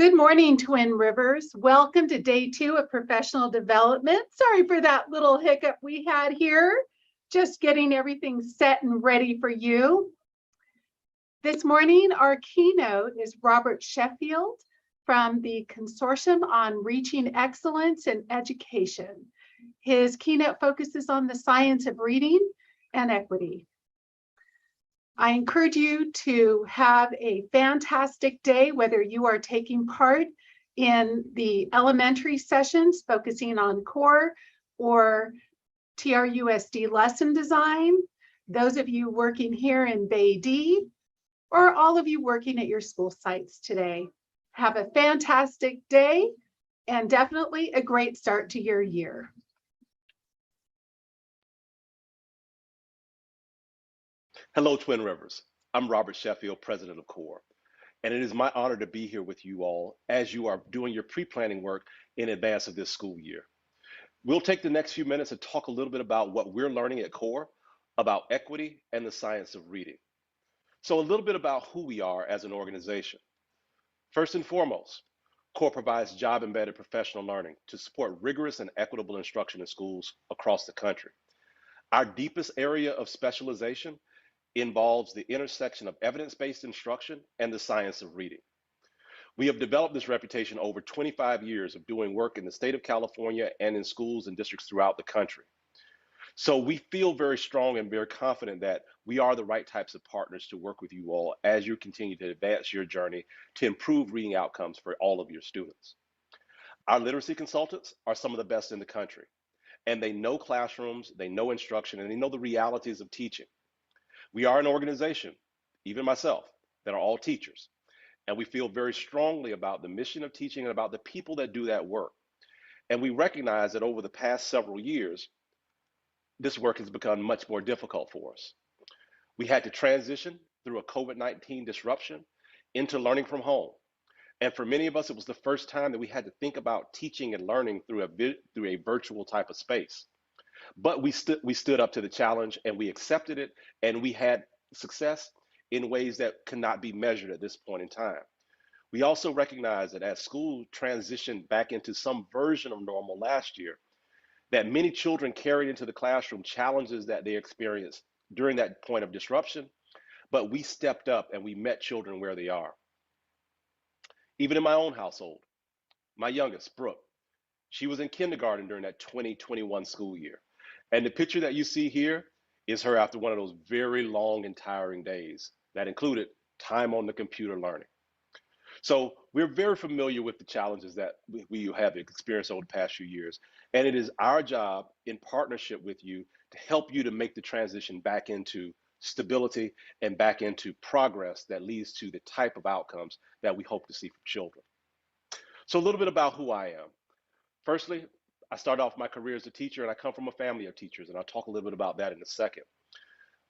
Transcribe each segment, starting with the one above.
Good morning, Twin Rivers. Welcome to day 2 of professional development. Sorry for that little hiccup we had here. Just getting everything set and ready for you. This morning, our keynote is Robert Sheffield from the Consortium on Reaching Excellence in Education. His keynote focuses on the science of reading and equity. I encourage you to have a fantastic day, whether you are taking part in the elementary sessions focusing on core or TRUSD lesson design, those of you working here in Bay D, or all of you working at your school sites today. Have a fantastic day and definitely a great start to your year. Hello, Twin Rivers. I'm Robert Sheffield, president of CORE, and it is my honor to be here with you all as you are doing your pre-planning work in advance of this school year. We'll take the next few minutes to talk a little bit about what we're learning at CORE about equity and the science of reading. So a little bit about who we are as an organization. First and foremost, CORE provides job-embedded professional learning to support rigorous and equitable instruction in schools across the country. Our deepest area of specialization involves the intersection of evidence-based instruction and the science of reading. We have developed this reputation over 25 years of doing work in the state of California and in schools and districts throughout the country. So we feel very strong and very confident that we are the right types of partners to work with you all as you continue to advance your journey to improve reading outcomes for all of your students. Our literacy consultants are some of the best in the country, and they know classrooms, they know instruction, and they know the realities of teaching. We are an organization, even myself, that are all teachers, and we feel very strongly about the mission of teaching and about the people that do that work. And we recognize that over the past several years, this work has become much more difficult for us. We had to transition through a COVID-19 disruption into learning from home. And for many of us, it was the first time that we had to think about teaching and learning through a virtual type of space. But we stood up to the challenge and we accepted it, and we had success in ways that cannot be measured at this point in time. We also recognize that as school transitioned back into some version of normal last year, that many children carried into the classroom challenges that they experienced during that point of disruption, but we stepped up and we met children where they are. Even in my own household, my youngest, Brooke, she was in kindergarten during that 2021 school year. And the picture that you see here is her after one of those very long and tiring days that included time on the computer learning. So we're very familiar with the challenges that we have experienced over the past few years. And it is our job in partnership with you to help you to make the transition back into stability and back into progress that leads to the type of outcomes that we hope to see from children. So a little bit about who I am. Firstly, I started off my career as a teacher, and I come from a family of teachers, and I'll talk a little bit about that in a second.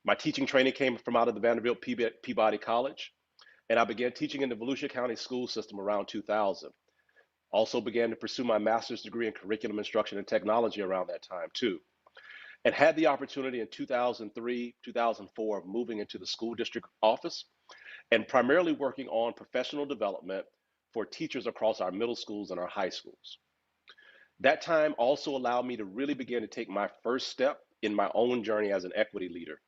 My teaching training came from out of the Vanderbilt Peabody College, and I began teaching in the Volusia County school system around 2000. Also began to pursue my master's degree in curriculum instruction and technology around that time too, and had the opportunity in 2003, 2004 of moving into the school district office and primarily working on professional development for teachers across our middle schools and our high schools. That time also allowed me to really begin to take my first step in my own journey as an equity leader.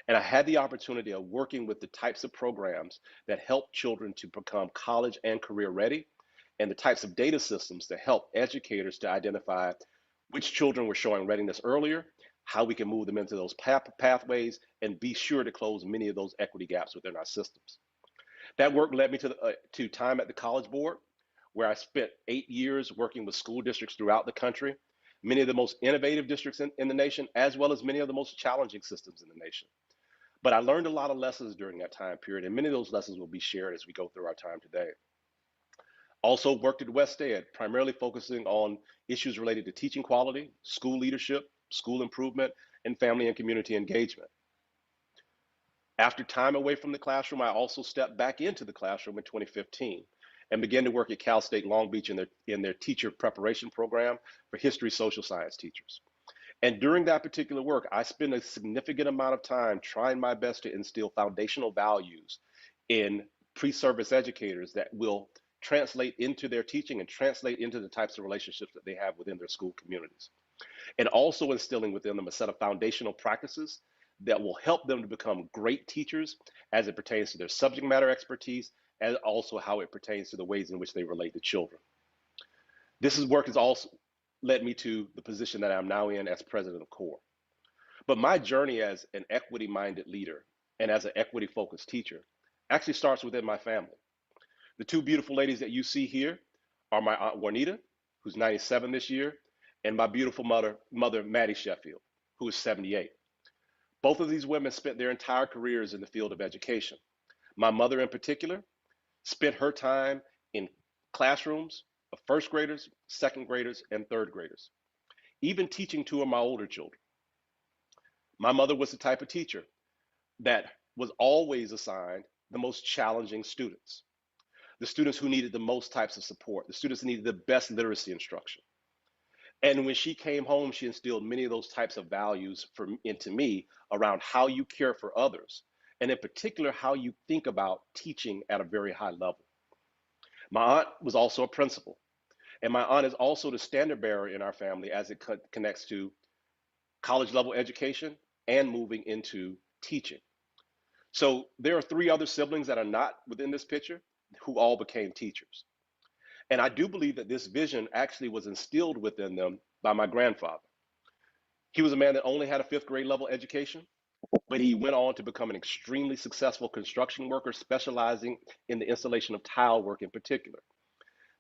And I had the opportunity of working with the types of programs that help children to become college and career ready, and the types of data systems that help educators to identify which children were showing readiness earlier, how we can move them into those pathways, and be sure to close many of those equity gaps within our systems. That work led me to time at the College Board, where I spent 8 years working with school districts throughout the country, many of the most innovative districts in the nation, as well as many of the most challenging systems in the nation. But I learned a lot of lessons during that time period, and many of those lessons will be shared as we go through our time today. Also worked at West Ed, primarily focusing on issues related to teaching quality, school leadership, school improvement, and family and community engagement. After time away from the classroom, I also stepped back into the classroom in 2015. And began to work at Cal State Long Beach in their teacher preparation program for history social science teachers. And during that particular work, I spent a significant amount of time trying my best to instill foundational values in pre-service educators that will translate into their teaching and translate into the types of relationships that they have within their school communities. And also instilling within them a set of foundational practices that will help them to become great teachers as it pertains to their subject matter expertise and also how it pertains to the ways in which they relate to children. Work has also led me to the position that I'm now in as president of CORE. But my journey as an equity minded leader and as an equity focused teacher actually starts within my family. The two beautiful ladies that you see here are my Aunt Juanita, who's 97 this year, and my beautiful mother, Maddie Sheffield, who is 78. Both of these women spent their entire careers in the field of education. My mother in particular spent her time in classrooms of first graders, second graders, and third graders, even teaching two of my older children. My mother was the type of teacher that was always assigned the most challenging students, the students who needed the most types of support, the students who needed the best literacy instruction. And when she came home, she instilled many of those types of values into me around how you care for others, and in particular, how you think about teaching at a very high level. My aunt was also a principal, and my aunt is also the standard bearer in our family as it connects to college level education and moving into teaching. So there are three other siblings that are not within this picture who all became teachers. And I do believe that this vision actually was instilled within them by my grandfather. He was a man that only had a fifth grade level education, but he went on to become an extremely successful construction worker, specializing in the installation of tile work in particular.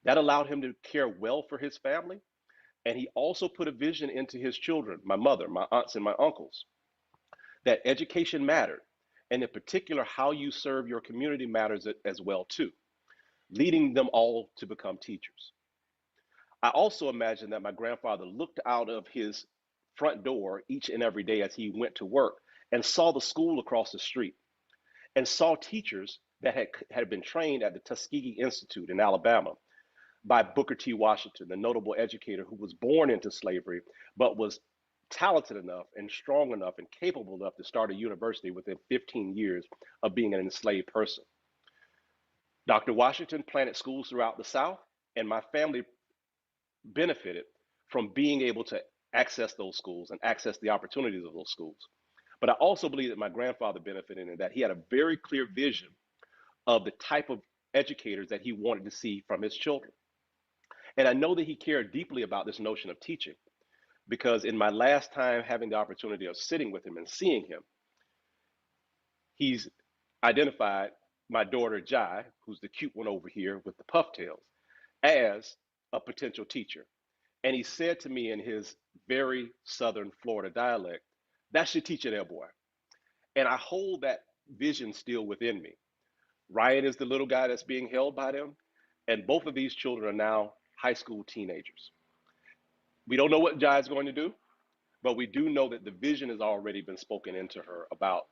That allowed him to care well for his family. And he also put a vision into his children, my mother, my aunts, and my uncles, that education mattered. And in particular, how you serve your community matters as well, too, leading them all to become teachers. I also imagine that my grandfather looked out of his front door each and every day as he went to work and saw the school across the street and saw teachers that had been trained at the Tuskegee Institute in Alabama by Booker T. Washington, the notable educator who was born into slavery, but was talented enough and strong enough and capable enough to start a university within 15 years of being an enslaved person. Dr. Washington planted schools throughout the South, and my family benefited from being able to access those schools and access the opportunities of those schools. But I also believe that my grandfather benefited in that he had a very clear vision of the type of educators that he wanted to see from his children. And I know that he cared deeply about this notion of teaching because in my last time having the opportunity of sitting with him and seeing him, he's identified my daughter Jai, who's the cute one over here with the puff tails, as a potential teacher. And he said to me in his very Southern Florida dialect, "That's your teacher there, boy." And I hold that vision still within me. Ryan is the little guy that's being held by them. And both of these children are now high school teenagers. We don't know what Jai is going to do, but we do know that the vision has already been spoken into her about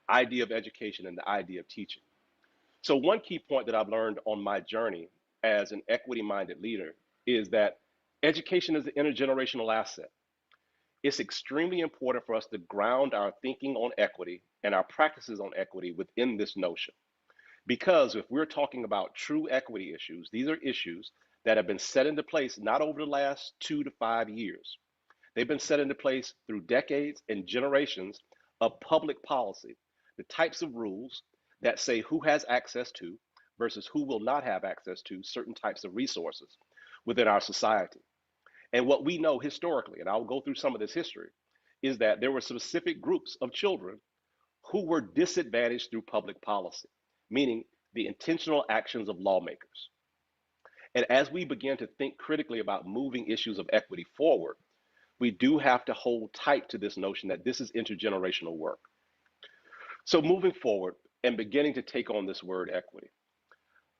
idea of education and the idea of teaching. So one key point that I've learned on my journey as an equity-minded leader is that education is an intergenerational asset. It's extremely important for us to ground our thinking on equity and our practices on equity within this notion. Because if we're talking about true equity issues, these are issues that have been set into place not over the last 2 to 5 years. They've been set into place through decades and generations of public policy, the types of rules that say who has access to versus who will not have access to certain types of resources within our society. And what we know historically, and I'll go through some of this history, is that there were specific groups of children who were disadvantaged through public policy, meaning the intentional actions of lawmakers. And as we begin to think critically about moving issues of equity forward, we do have to hold tight to this notion that this is intergenerational work. So moving forward and beginning to take on this word equity,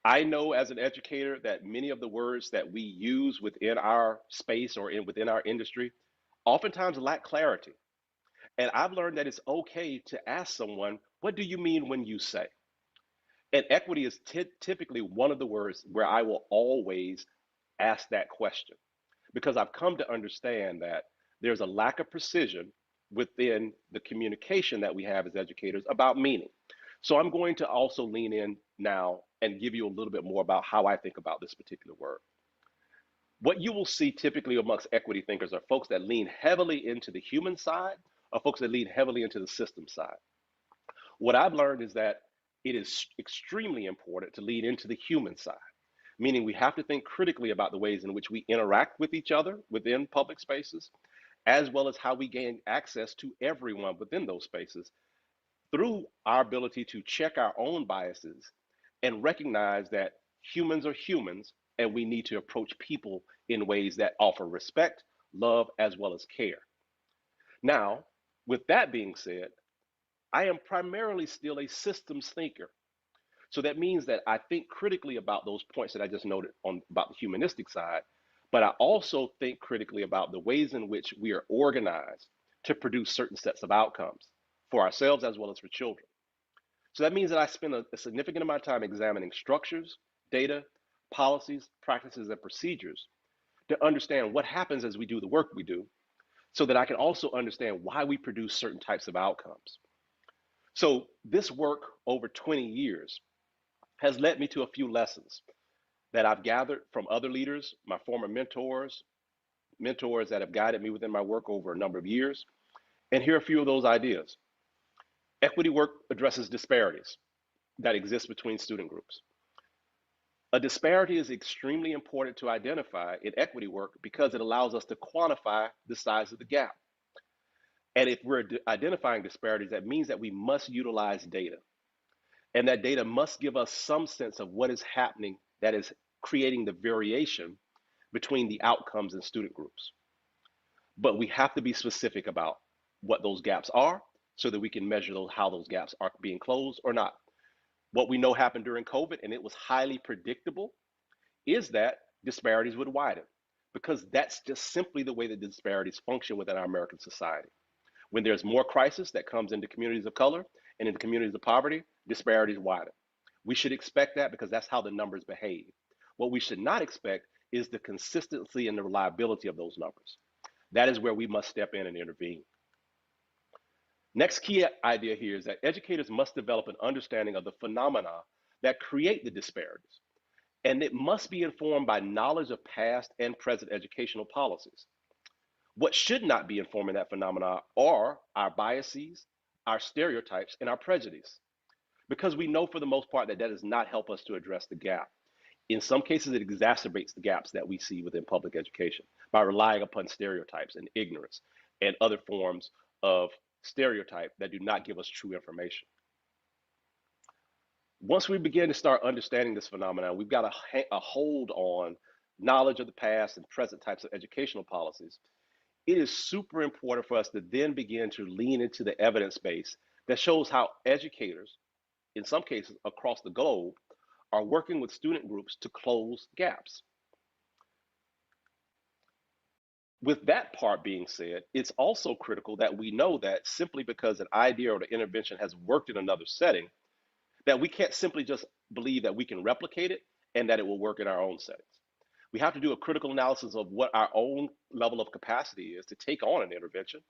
I know as an educator that many of the words that we use within our space or within our industry oftentimes lack clarity. And I've learned that it's okay to ask someone, what do you mean when you say? And equity is typically one of the words where I will always ask that question because I've come to understand that there's a lack of precision within the communication that we have as educators about meaning. So I'm going to also lean in now and give you a little bit more about how I think about this particular word. What you will see typically amongst equity thinkers are folks that lean heavily into the human side or folks that lean heavily into the system side. What I've learned is that it is extremely important to lean into the human side, meaning we have to think critically about the ways in which we interact with each other within public spaces, as well as how we gain access to everyone within those spaces through our ability to check our own biases and recognize that humans are humans and we need to approach people in ways that offer respect, love, as well as care. Now, with that being said, I am primarily still a systems thinker. So that means that I think critically about those points that I just noted on about the humanistic side, but I also think critically about the ways in which we are organized to produce certain sets of outcomes for ourselves as well as for children. So that means that I spend a significant amount of time examining structures, data, policies, practices, and procedures to understand what happens as we do the work we do, so that I can also understand why we produce certain types of outcomes. So this work over 20 years has led me to a few lessons that I've gathered from other leaders, my former mentors that have guided me within my work over a number of years. And here are a few of those ideas. Equity work addresses disparities that exist between student groups. A disparity is extremely important to identify in equity work because it allows us to quantify the size of the gap. And if we're identifying disparities, that means that we must utilize data. And that data must give us some sense of what is happening that is creating the variation between the outcomes in student groups. But we have to be specific about what those gaps are so that we can measure how those gaps are being closed or not. What we know happened during COVID, and it was highly predictable, is that disparities would widen because that's just simply the way that disparities function within our American society. When there's more crisis that comes into communities of color and into communities of poverty, disparities widen. We should expect that because that's how the numbers behave. What we should not expect is the consistency and the reliability of those numbers. That is where we must step in and intervene. Next key idea here is that educators must develop an understanding of the phenomena that create the disparities, and it must be informed by knowledge of past and present educational policies. What should not be informing that phenomena are our biases, our stereotypes, and our prejudice, because we know for the most part that that does not help us to address the gap. In some cases, it exacerbates the gaps that we see within public education by relying upon stereotypes and ignorance and other forms of stereotype that do not give us true information. Once we begin to start understanding this phenomenon, we've got a hold on knowledge of the past and present types of educational policies. It is super important for us to then begin to lean into the evidence base that shows how educators, in some cases across the globe, are working with student groups to close gaps. With that part being said, it's also critical that we know that simply because an idea or the intervention has worked in another setting, that we can't simply just believe that we can replicate it and that it will work in our own settings. We have to do a critical analysis of what our own level of capacity is to take on an intervention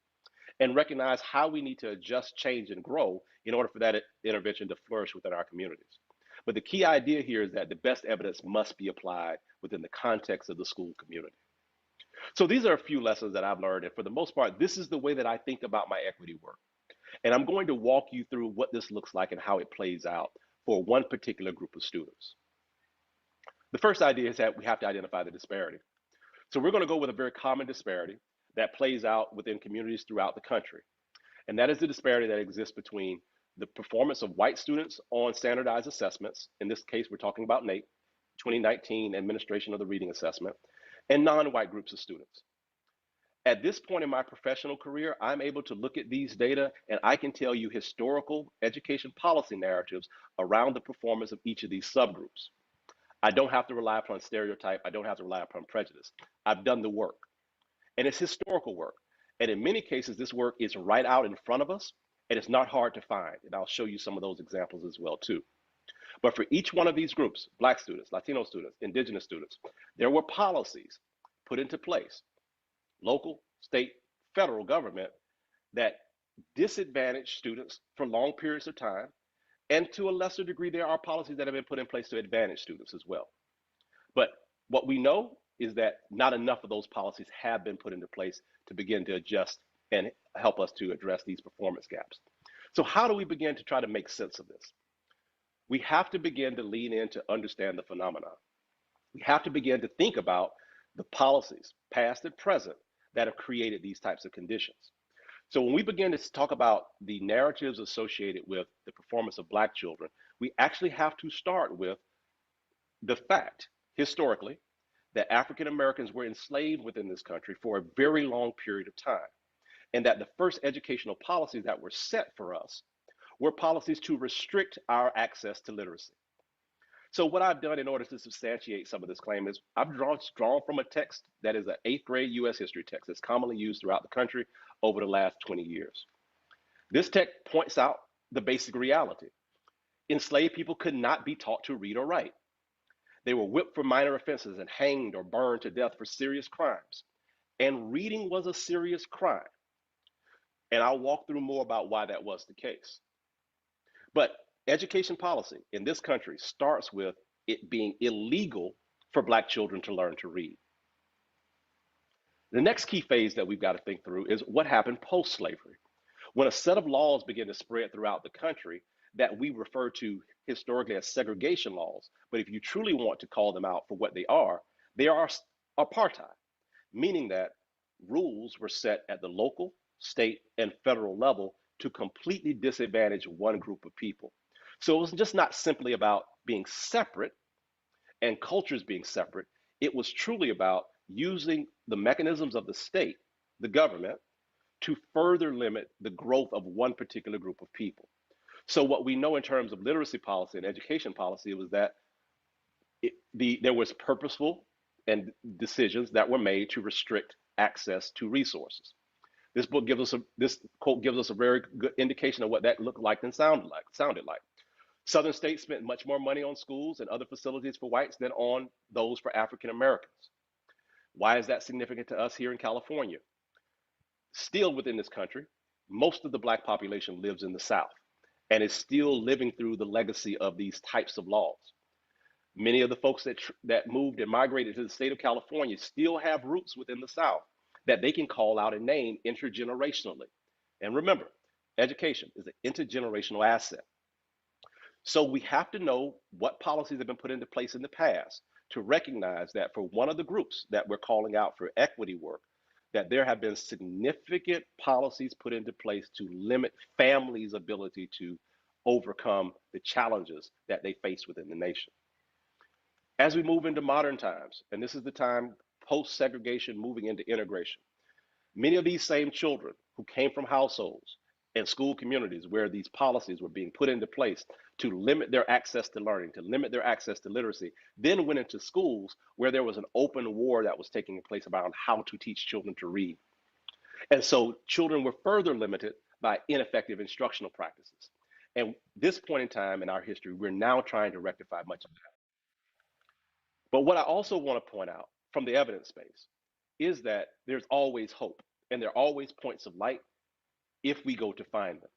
and recognize how we need to adjust, change, and grow in order for that intervention to flourish within our communities. But the key idea here is that the best evidence must be applied within the context of the school community. So these are a few lessons that I've learned, and for the most part, this is the way that I think about my equity work. And I'm going to walk you through what this looks like and how it plays out for one particular group of students. The first idea is that we have to identify the disparity. So we're going to go with a very common disparity that plays out within communities throughout the country. And that is the disparity that exists between the performance of white students on standardized assessments. In this case, we're talking about NAEP, 2019 Administration of the Reading Assessment, and non-white groups of students. At this point in my professional career, I'm able to look at these data and I can tell you historical education policy narratives around the performance of each of these subgroups. I don't have to rely upon stereotype. I don't have to rely upon prejudice. I've done the work, and it's historical work. And in many cases, this work is right out in front of us, and it's not hard to find. And I'll show you some of those examples as well, too. But for each one of these groups, Black students, Latino students, Indigenous students, there were policies put into place, local, state, federal government, that disadvantaged students for long periods of time And to a lesser degree, there are policies that have been put in place to advantage students as well. But what we know is that not enough of those policies have been put into place to begin to adjust and help us to address these performance gaps. So how do we begin to try to make sense of this? We have to begin to lean in to understand the phenomenon. We have to begin to think about the policies, past and present, that have created these types of conditions. So when we begin to talk about the narratives associated with the performance of Black children, we actually have to start with the fact, historically, that African Americans were enslaved within this country for a very long period of time, and that the first educational policies that were set for us were policies to restrict our access to literacy. So what I've done in order to substantiate some of this claim is I've drawn from a text that is an 8th grade US history text that's commonly used throughout the country over the last 20 years. This text points out the basic reality. Enslaved people could not be taught to read or write. They were whipped for minor offenses and hanged or burned to death for serious crimes. And reading was a serious crime. And I'll walk through more about why that was the case. But education policy in this country starts with it being illegal for Black children to learn to read. The next key phase that we've got to think through is what happened post-slavery. When a set of laws began to spread throughout the country that we refer to historically as segregation laws, but if you truly want to call them out for what they are apartheid, meaning that rules were set at the local, state, and federal level to completely disadvantage one group of people. So it was just not simply about being separate and cultures being separate. It was truly about using the mechanisms of the state, the government, to further limit the growth of one particular group of people. So what we know in terms of literacy policy and education policy was that there was purposeful and decisions that were made to restrict access to resources. This quote gives us a very good indication of what that looked like and sounded like. Southern states spent much more money on schools and other facilities for whites than on those for African Americans. Why is that significant to us here in California? Still within this country, most of the Black population lives in the South and is still living through the legacy of these types of laws. Many of the folks that moved and migrated to the state of California still have roots within the South that they can call out and name intergenerationally. And remember, education is an intergenerational asset. So we have to know what policies have been put into place in the past to recognize that for one of the groups that we're calling out for equity work, that there have been significant policies put into place to limit families' ability to overcome the challenges that they face within the nation. As we move into modern times, and this is the time post-segregation moving into integration, many of these same children who came from households and school communities where these policies were being put into place to limit their access to learning, to limit their access to literacy, then went into schools where there was an open war that was taking place about how to teach children to read. And so children were further limited by ineffective instructional practices. And this point in time in our history, we're now trying to rectify much of that. But what I also want to point out from the evidence space is that there's always hope and there are always points of light if we go to find them.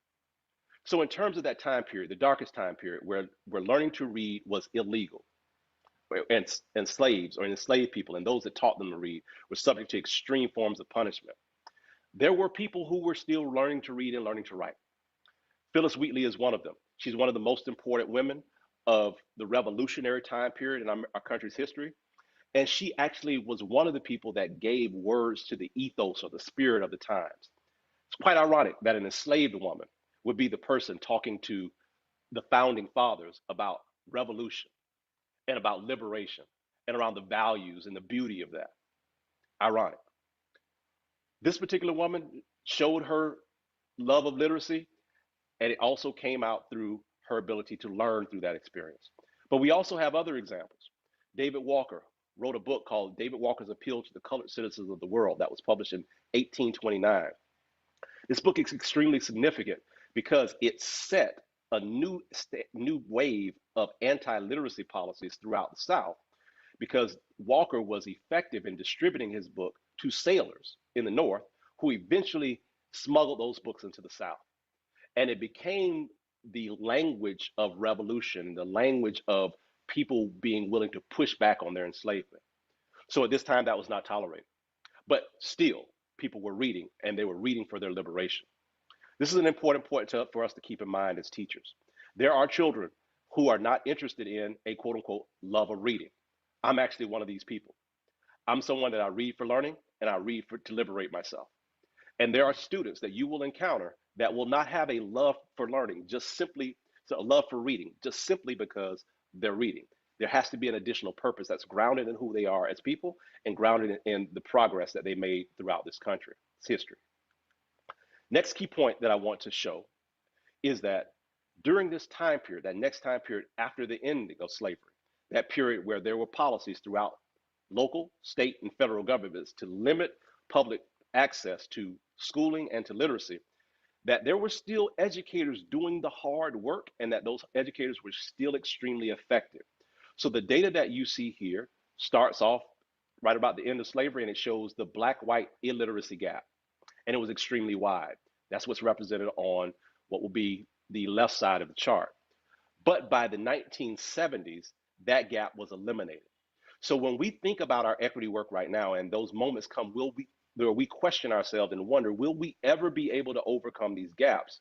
So in terms of that time period, the darkest time period where learning to read was illegal, and slaves or enslaved people and those that taught them to read were subject to extreme forms of punishment, there were people who were still learning to read and learning to write. Phyllis Wheatley is one of them. She's one of the most important women of the revolutionary time period in our country's history. And she actually was one of the people that gave words to the ethos or the spirit of the times. It's quite ironic that an enslaved woman would be the person talking to the founding fathers about revolution and about liberation and around the values and the beauty of that. Ironic. This particular woman showed her love of literacy, and it also came out through her ability to learn through that experience. But we also have other examples. David Walker wrote a book called David Walker's Appeal to the Colored Citizens of the World that was published in 1829. This book is extremely significant because it set a new wave of anti-literacy policies throughout the South, because Walker was effective in distributing his book to sailors in the North who eventually smuggled those books into the South. And it became the language of revolution, the language of people being willing to push back on their enslavement. So at this time, that was not tolerated. But still, people were reading, and they were reading for their liberation. This is an important point for us to keep in mind as teachers. There are children who are not interested in a quote unquote love of reading. I'm actually one of these people. I'm someone that I read for learning and I read to liberate myself. And there are students that you will encounter that will not have a love for learning, just simply so a love for reading, just simply because they're reading. There has to be an additional purpose that's grounded in who they are as people and grounded in the progress that they made throughout this country, its history. Next key point that I want to show is that during this time period, that next time period after the ending of slavery, that period where there were policies throughout local, state, and federal governments to limit public access to schooling and to literacy, that there were still educators doing the hard work and that those educators were still extremely effective. So the data that you see here starts off right about the end of slavery and it shows the black-white illiteracy gap. And it was extremely wide. That's what's represented on what will be the left side of the chart. But by the 1970s, that gap was eliminated. So when we think about our equity work right now, and those moments come, where we question ourselves and wonder, will we ever be able to overcome these gaps?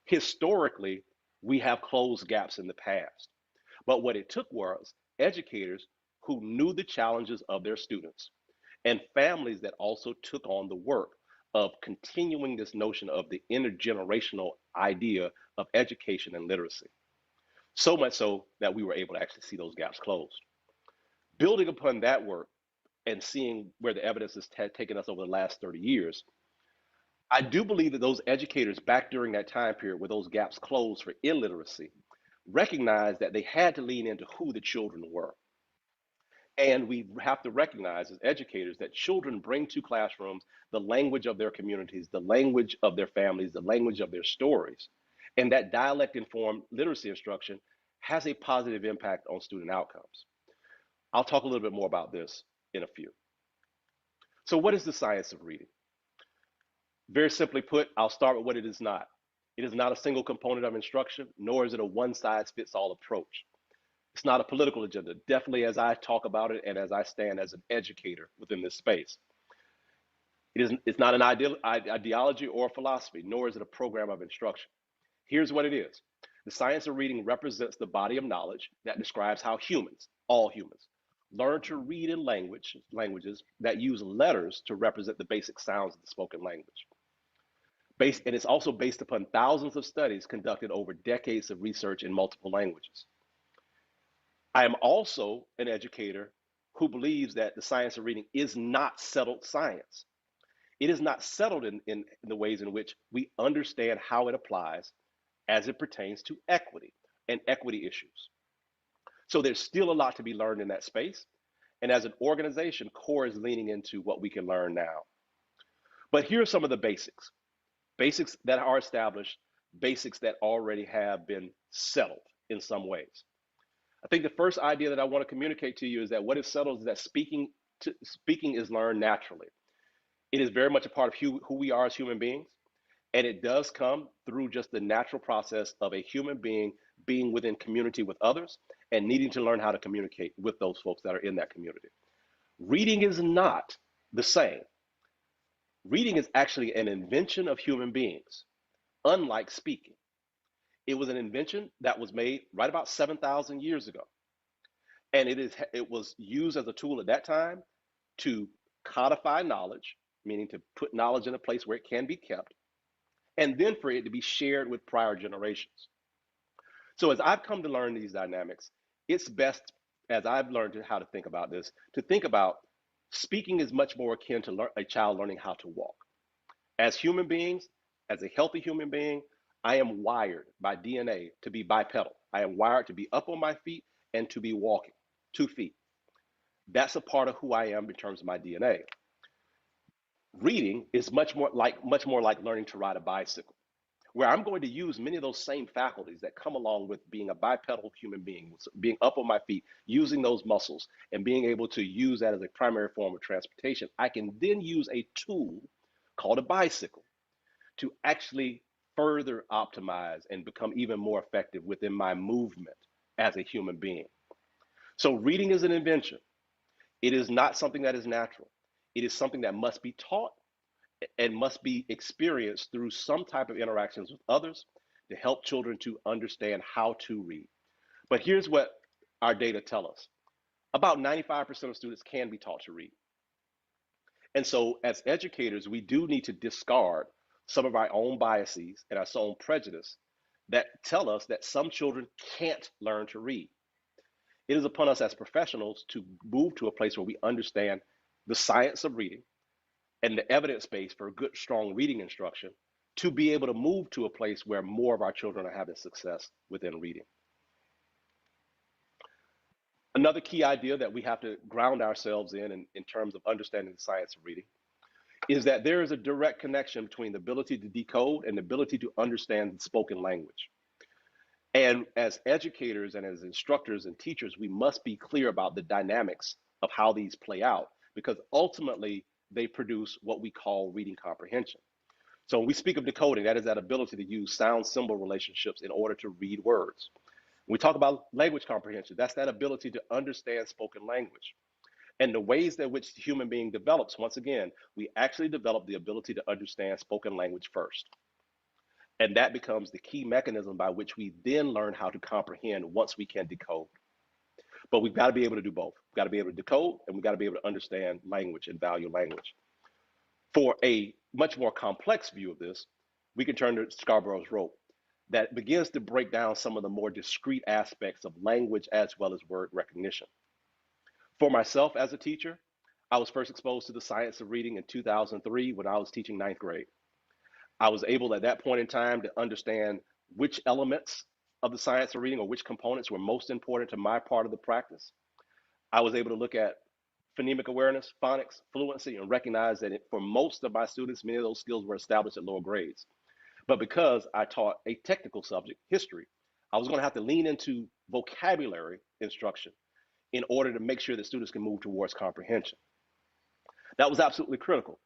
Historically, we have closed gaps in the past. But what it took was educators who knew the challenges of their students and families that also took on the work of continuing this notion of the intergenerational idea of education and literacy. So much so that we were able to actually see those gaps closed. Building upon that work and seeing where the evidence has taken us over the last 30 years, I do believe that those educators back during that time period where those gaps closed for illiteracy recognized that they had to lean into who the children were. And we have to recognize as educators that children bring to classrooms the language of their communities, the language of their families, the language of their stories. And that dialect informed literacy instruction has a positive impact on student outcomes. I'll talk a little bit more about this in a few. So, what is the science of reading? Very simply put, I'll start with what it is not. It is not a single component of instruction, nor is it a one size fits all approach. It's not a political agenda, definitely as I talk about it and as I stand as an educator within this space. It's not an ideology or a philosophy, nor is it a program of instruction. Here's what it is. The science of reading represents the body of knowledge that describes how humans, all humans, learn to read in languages that use letters to represent the basic sounds of the spoken language. And it's also based upon thousands of studies conducted over decades of research in multiple languages. I am also an educator who believes that the science of reading is not settled science. It is not settled in the ways in which we understand how it applies as it pertains to equity and equity issues. So there's still a lot to be learned in that space. And as an organization, CORE is leaning into what we can learn now. But here are some of the basics that are established, basics that already have been settled in some ways. I think the first idea that I want to communicate to you is that what is settled is that speaking is learned naturally. It is very much a part of who we are as human beings. And it does come through just the natural process of a human being within community with others and needing to learn how to communicate with those folks that are in that community. Reading is not the same. Reading is actually an invention of human beings, unlike speaking. It was an invention that was made right about 7,000 years ago. And it was used as a tool at that time to codify knowledge, meaning to put knowledge in a place where it can be kept, and then for it to be shared with prior generations. So as I've come to learn these dynamics, it's best, as I've learned how to think about this, to think about speaking is much more akin to a child learning how to walk. As human beings, as a healthy human being, I am wired by DNA to be bipedal. I am wired to be up on my feet and to be walking 2 feet. That's a part of who I am in terms of my DNA. Reading is much more like learning to ride a bicycle, where I'm going to use many of those same faculties that come along with being a bipedal human being, being up on my feet, using those muscles, and being able to use that as a primary form of transportation. I can then use a tool called a bicycle to actually further optimize and become even more effective within my movement as a human being. So reading is an invention. It is not something that is natural. It is something that must be taught and must be experienced through some type of interactions with others to help children to understand how to read. But here's what our data tell us. About 95% of students can be taught to read. And so as educators, we do need to discard some of our own biases and our own prejudice that tell us that some children can't learn to read. It is upon us as professionals to move to a place where we understand the science of reading and the evidence base for good, strong reading instruction to be able to move to a place where more of our children are having success within reading. Another key idea that we have to ground ourselves in terms of understanding the science of reading is that there is a direct connection between the ability to decode and the ability to understand the spoken language. And as educators and as instructors and teachers, we must be clear about the dynamics of how these play out, because ultimately they produce what we call reading comprehension. So when we speak of decoding, that is that ability to use sound symbol relationships in order to read words. When we talk about language comprehension, that's that ability to understand spoken language. And the ways that which the human being develops, once again, we actually develop the ability to understand spoken language first. And that becomes the key mechanism by which we then learn how to comprehend once we can decode. But we've got to be able to do both. We've got to be able to decode and we've got to be able to understand language and value language. For a much more complex view of this, we can turn to Scarborough's rope that begins to break down some of the more discrete aspects of language as well as word recognition. For myself as a teacher, I was first exposed to the science of reading in 2003 when I was teaching ninth grade. I was able at that point in time to understand which elements of the science of reading or which components were most important to my part of the practice. I was able to look at phonemic awareness, phonics, fluency, and recognize that for most of my students, many of those skills were established at lower grades. But because I taught a technical subject, history, I was going to have to lean into vocabulary instruction in order to make sure that students can move towards comprehension. That was absolutely critical.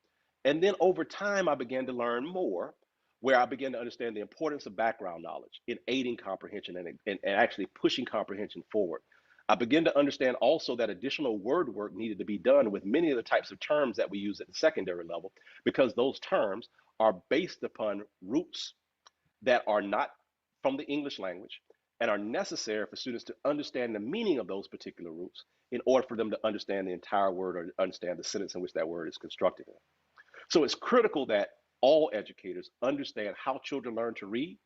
And then over time, I began to learn more, where I began to understand the importance of background knowledge in aiding comprehension and actually pushing comprehension forward. I began to understand also that additional word work needed to be done with many of the types of terms that we use at the secondary level, because those terms are based upon roots that are not from the English language and are necessary for students to understand the meaning of those particular roots in order for them to understand the entire word or understand the sentence in which that word is constructed in. So it's critical that all educators understand how children learn to read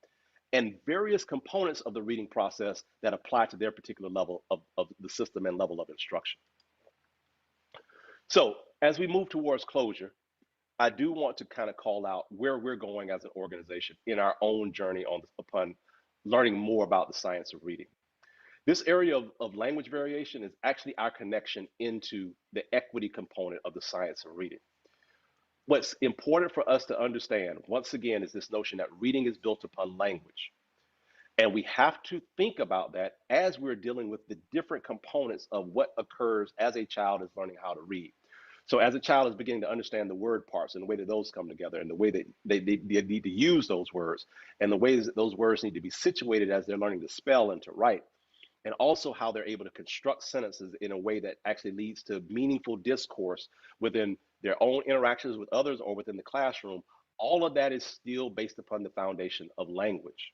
and various components of the reading process that apply to their particular level of the system and level of instruction. So as we move towards closure, I do want to kind of call out where we're going as an organization in our own journey upon learning more about the science of reading. This area of language variation is actually our connection into the equity component of the science of reading. What's important for us to understand, once again, is this notion that reading is built upon language. And we have to think about that as we're dealing with the different components of what occurs as a child is learning how to read. So as a child is beginning to understand the word parts and the way that those come together and the way that they need to use those words and the ways that those words need to be situated as they're learning to spell and to write, and also how they're able to construct sentences in a way that actually leads to meaningful discourse within their own interactions with others or within the classroom, all of that is still based upon the foundation of language.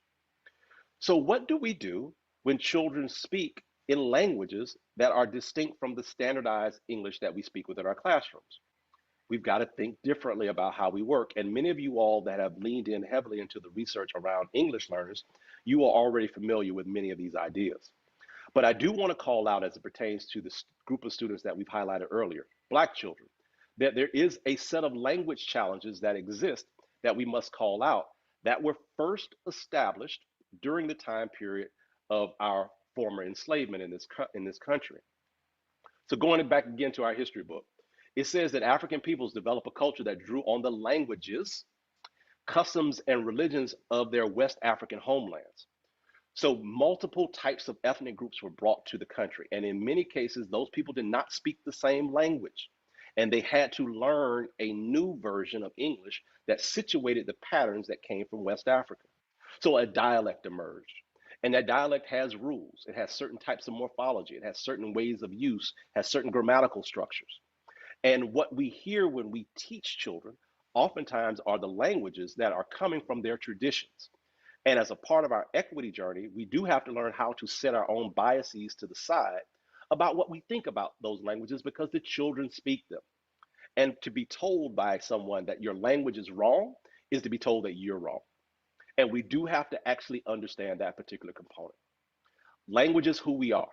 So what do we do when children speak in languages that are distinct from the standardized English that we speak within our classrooms? We've got to think differently about how we work. And many of you all that have leaned in heavily into the research around English learners, you are already familiar with many of these ideas. But I do want to call out as it pertains to this group of students that we've highlighted earlier, Black children, that there is a set of language challenges that exist that we must call out that were first established during the time period of our former enslavement in this country. So going back again to our history book, it says that African peoples developed a culture that drew on the languages, customs, and religions of their West African homelands. So multiple types of ethnic groups were brought to the country. And in many cases, those people did not speak the same language. And they had to learn a new version of English that situated the patterns that came from West Africa. So a dialect emerged. And that dialect has rules. It has certain types of morphology. It has certain ways of use, has certain grammatical structures. And what we hear when we teach children oftentimes are the languages that are coming from their traditions. And as a part of our equity journey, we do have to learn how to set our own biases to the side about what we think about those languages because the children speak them. And to be told by someone that your language is wrong is to be told that you're wrong. And we do have to actually understand that particular component. Language is who we are.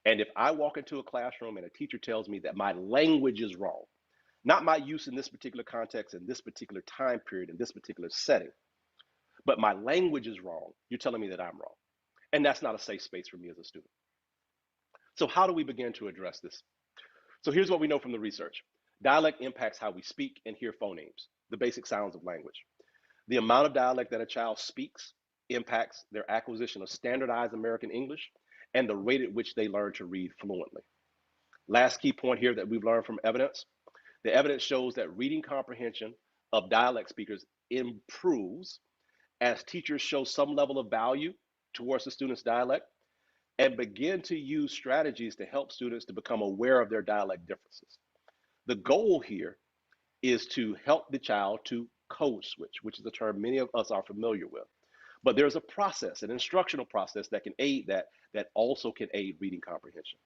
And if I walk into a classroom and a teacher tells me that my language is wrong, not my use in this particular context, in this particular time period, in this particular setting, but my language is wrong, you're telling me that I'm wrong. And that's not a safe space for me as a student. So how do we begin to address this? So here's what we know from the research. Dialect impacts how we speak and hear phonemes, the basic sounds of language. The amount of dialect that a child speaks impacts their acquisition of standardized American English and the rate at which they learn to read fluently. Last key point here that we've learned from evidence, the evidence shows that reading comprehension of dialect speakers improves as teachers show some level of value towards the student's dialect and begin to use strategies to help students to become aware of their dialect differences. The goal here is to help the child to code switch, which is a term many of us are familiar with. But there's a process, an instructional process that can aid that also can aid reading comprehension.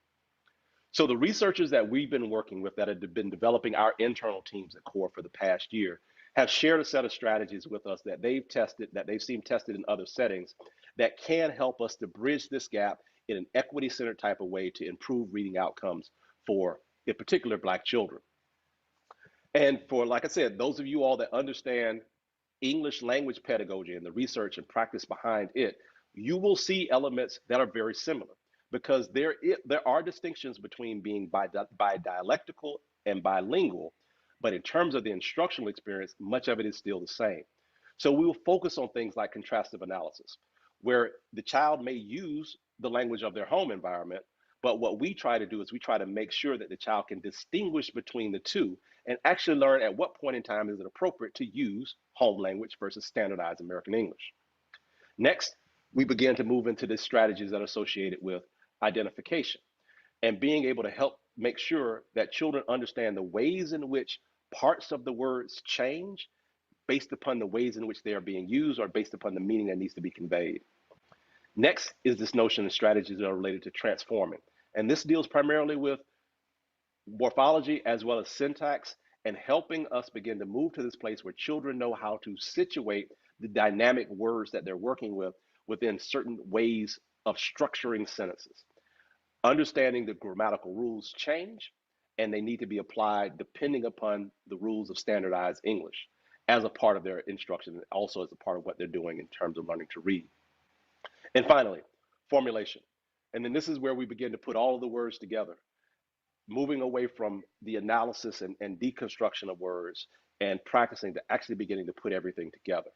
So the researchers that we've been working with that have been developing our internal teams at CORE for the past year have shared a set of strategies with us that they've tested, that they've seen tested in other settings that can help us to bridge this gap in an equity-centered type of way to improve reading outcomes for, in particular, Black children. And for, like I said, those of you all that understand English language pedagogy and the research and practice behind it, you will see elements that are very similar because there are distinctions between being bidialectical and bilingual, but in terms of the instructional experience, much of it is still the same. So we will focus on things like contrastive analysis, where the child may use the language of their home environment, but what we try to do is we try to make sure that the child can distinguish between the two and actually learn at what point in time is it appropriate to use home language versus standardized American English. Next, we begin to move into the strategies that are associated with identification and being able to help make sure that children understand the ways in which parts of the words change based upon the ways in which they are being used or based upon the meaning that needs to be conveyed. Next is this notion of strategies that are related to transforming. And this deals primarily with morphology as well as syntax and helping us begin to move to this place where children know how to situate the dynamic words that they're working with within certain ways of structuring sentences. Understanding the grammatical rules change and they need to be applied depending upon the rules of standardized English as a part of their instruction and also as a part of what they're doing in terms of learning to read. And finally, formulation. And then this is where we begin to put all of the words together, moving away from the analysis and deconstruction of words and practicing to actually beginning to put everything together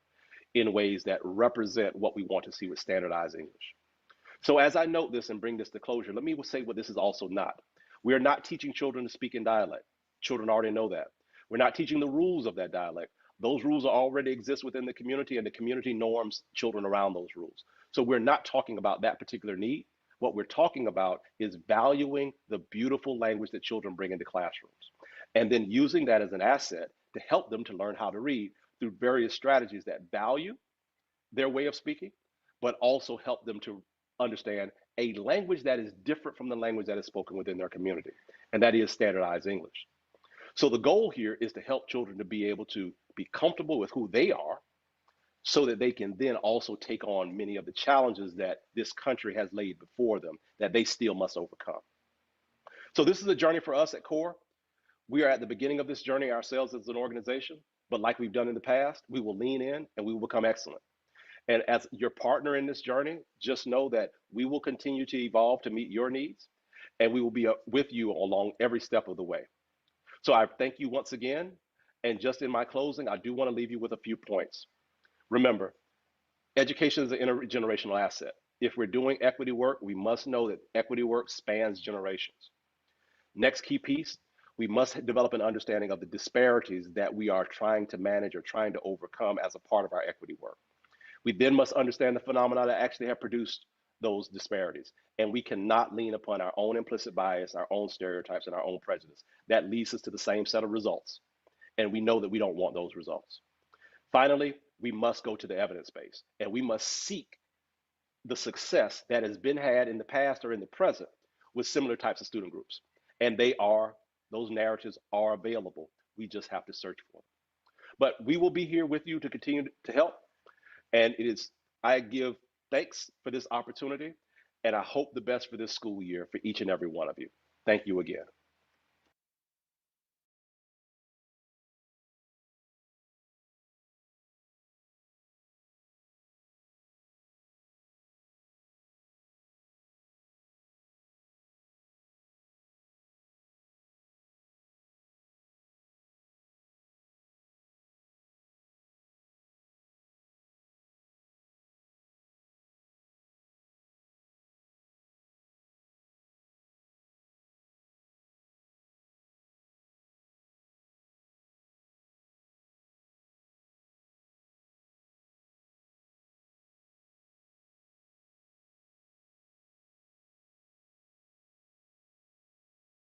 in ways that represent what we want to see with standardized English. So as I note this and bring this to closure, let me say what this is also not. We are not teaching children to speak in dialect. Children already know that. We're not teaching the rules of that dialect. Those rules already exist within the community and the community norms children around those rules. So we're not talking about that particular need. What we're talking about is valuing the beautiful language that children bring into classrooms and then using that as an asset to help them to learn how to read through various strategies that value their way of speaking, but also help them to understand a language that is different from the language that is spoken within their community, and that is standardized English. So the goal here is to help children to be able to be comfortable with who they are so that they can then also take on many of the challenges that this country has laid before them that they still must overcome. So this is a journey for us at CORE. We are at the beginning of this journey ourselves as an organization, but like we've done in the past, we will lean in and we will become excellent. And as your partner in this journey, just know that we will continue to evolve to meet your needs, and we will be with you along every step of the way. So I thank you once again. And just in my closing, I do want to leave you with a few points. Remember, education is an intergenerational asset. If we're doing equity work, we must know that equity work spans generations. Next key piece, We must develop an understanding of the disparities that we are trying to manage or trying to overcome as a part of our equity work. We then must understand the phenomena that actually have produced those disparities. And we cannot lean upon our own implicit bias, our own stereotypes, and our own prejudice. That leads us to the same set of results. And we know that we don't want those results. Finally, we must go to the evidence base and we must seek the success that has been had in the past or in the present with similar types of student groups. And those narratives are available. We just have to search for them. But we will be here with you to continue to help. And I give thanks for this opportunity, and I hope the best for this school year for each and every one of you. Thank you again.